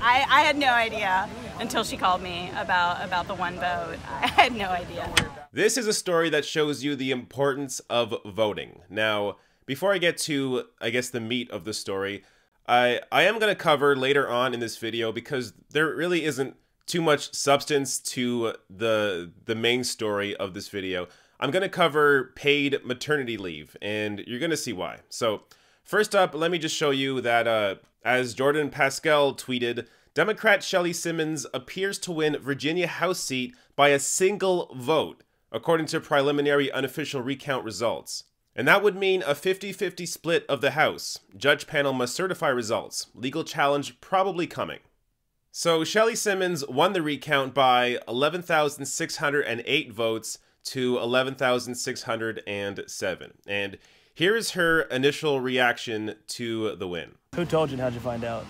I had no idea until she called me about the one vote. I had no idea. This is a story that shows you the importance of voting. Now, before I get to, I guess, the meat of the story, I am going to cover later on in this video, because there really isn't too much substance to the main story of this video. I'm going to cover paid maternity leave, and you're going to see why. So, first up, let me just show you that, as Jordan Pascal tweeted, Democrat Shelly Simmons appears to win Virginia House seat by a single vote, according to preliminary unofficial recount results. And that would mean a 50-50 split of the House. Judge panel must certify results. Legal challenge probably coming. So Shelley Simmons won the recount by 11,608 votes to 11,607. And here is her initial reaction to the win. Who told you and how'd you find out?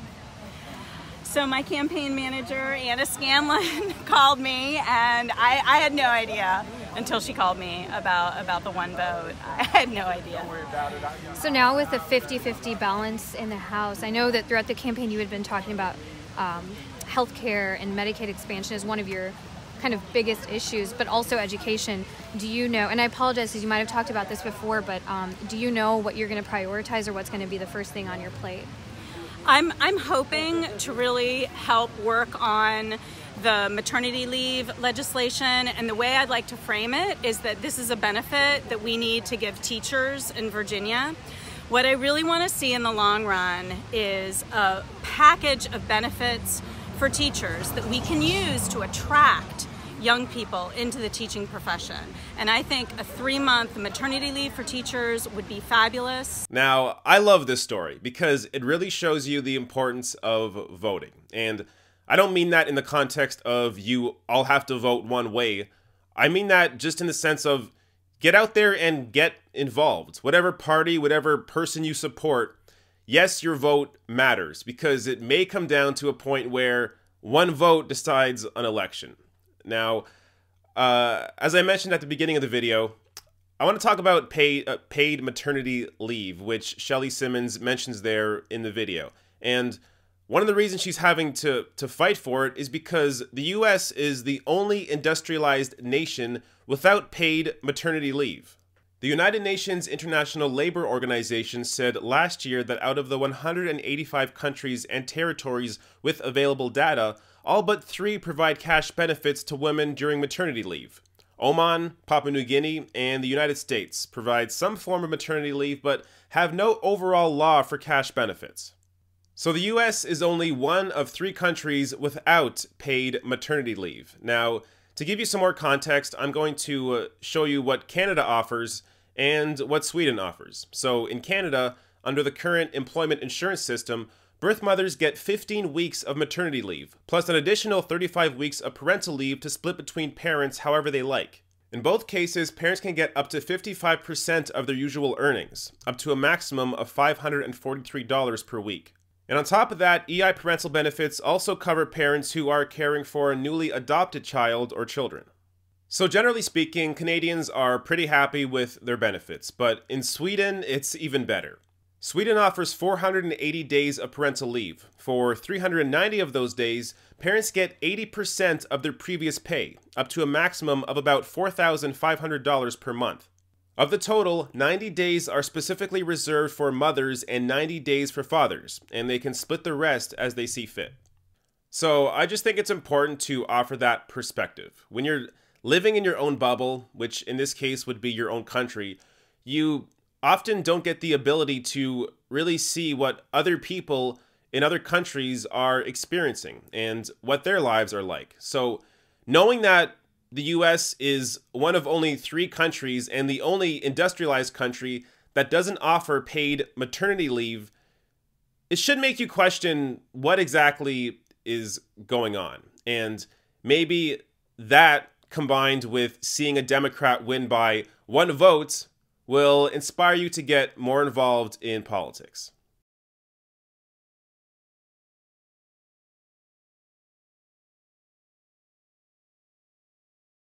So my campaign manager, Anna Scanlon, called me, and I had no idea until she called me about the one vote. I had no idea. So now with the 50-50 balance in the House, I know that throughout the campaign you had been talking about healthcare and Medicaid expansion as one of your kind of biggest issues, but also education. Do you know, and I apologize because you might have talked about this before, but do you know what you're going to prioritize or what's going to be the first thing on your plate? I'm hoping to really help work on the maternity leave legislation, and the way I'd like to frame it is that this is a benefit that we need to give teachers in Virginia. What I really want to see in the long run is a package of benefits for teachers that we can use to attract young people into the teaching profession. And I think a 3-month maternity leave for teachers would be fabulous. Now, I love this story because it really shows you the importance of voting. And I don't mean that in the context of you all have to vote one way. I mean that just in the sense of get out there and get involved. Whatever party, whatever person you support, yes, your vote matters, because it may come down to a point where one vote decides an election. Now, as I mentioned at the beginning of the video, I want to talk about paid maternity leave, which Shelley Simmons mentions there in the video. And one of the reasons she's having to fight for it is because the US is the only industrialized nation without paid maternity leave. The United Nations International Labor Organization said last year that out of the 185 countries and territories with available data, all but 3 provide cash benefits to women during maternity leave. Oman, Papua New Guinea, and the United States provide some form of maternity leave but have no overall law for cash benefits. So the US is only one of 3 countries without paid maternity leave. Now, to give you some more context, I'm going to show you what Canada offers and what Sweden offers. So in Canada, under the current employment insurance system, birth mothers get 15 weeks of maternity leave, plus an additional 35 weeks of parental leave to split between parents however they like. In both cases, parents can get up to 55% of their usual earnings, up to a maximum of $543 per week. And on top of that, EI parental benefits also cover parents who are caring for a newly adopted child or children. So generally speaking, Canadians are pretty happy with their benefits, but in Sweden, it's even better. Sweden offers 480 days of parental leave. For 390 of those days, parents get 80% of their previous pay, up to a maximum of about $4,500 per month. Of the total, 90 days are specifically reserved for mothers and 90 days for fathers, and they can split the rest as they see fit. So I just think it's important to offer that perspective. When you're living in your own bubble, which in this case would be your own country, you often don't get the ability to really see what other people in other countries are experiencing and what their lives are like. So knowing that the US is one of only 3 countries and the only industrialized country that doesn't offer paid maternity leave, it should make you question what exactly is going on. And maybe that, combined with seeing a Democrat win by 1 vote, will inspire you to get more involved in politics.